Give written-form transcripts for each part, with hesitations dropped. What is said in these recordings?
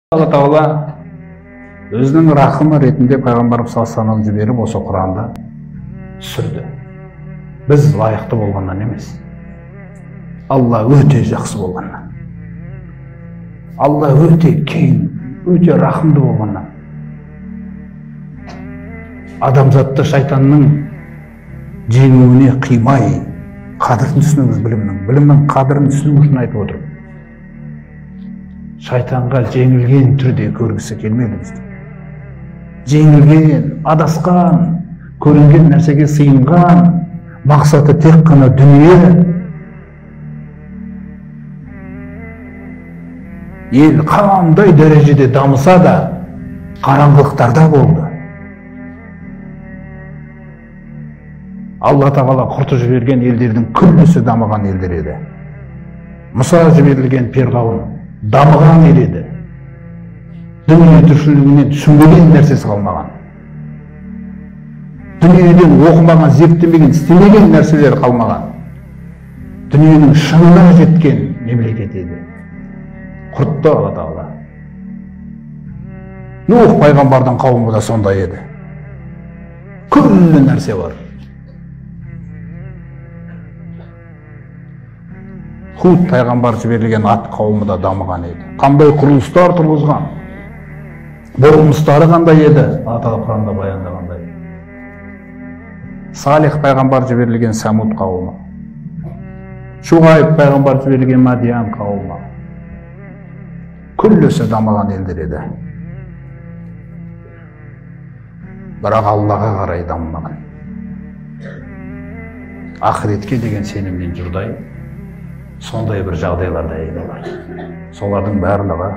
Алла Тағала өзінің рахымы ретінде пайғамбарымыз саллаллаху жіберіп осы Құранды түсірді. Біз лайықты болғаннан емес, Алла өте жақсы болғаннан, Алла өте кең, өте рахымды болғаннан, адамзатты шайтанның жеңуіне қимай, қадірін түсінуіміз білімнің қадірін түсіну үшін айтып отырып, шайтанға жеңілген түрде көргісі келмеді бізді. Жеңілген, адасқан, көрінген нәрсеге сыйынған, мақсаты тек қана дүние. Ел қандай дәрежеде дамыса да, қараңғылықтарда болды. Алла Тағала құртып жіберген елдердің күллісі дамыған елдер еді. Мұса жіберілген перғауын дамыған ел еді. Дүние тіршілігінен түсінбеген нәрсесі қалмаған. Дүниеден оқымаған, зерттемеген, істемеген нәрселер қалмаған. Дүниенің шыңына жеткен мемлекет еді. Құртты Алла Тағала. Нух пайғамбардың қауымы да сондай еді. Күллі нәрсе бар. Худ пайғамбар жіберілген ат қауымы да дамыған еді. Қандай құрылыстар тұрғызған, бұрылыстары қандай еді, Алла Құранда баяндағандай. Салих пайғамбар жіберілген Самуд қауымы, Шуғайб пайғамбар жіберілген Мадиян қауымы, күллісі дамыған елдер еді. Бірақ Аллаға қарай дамымаған. Ақыретке деген сенімнен жұрдай, сондай бір жағдайларда еді бар. Солардың барлығы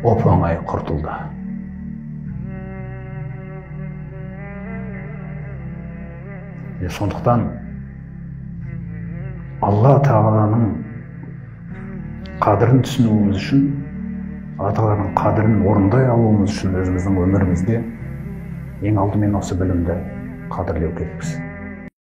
оп-оңай құртылды. Сондықтан Алла Тағаланың қадірін түсінуіміз үшін, Алла Тағаланың қадірін орындай алуымыз үшін өзіміздің өмірімізде ең алдымен осы білімді қадірлеу керекпіз.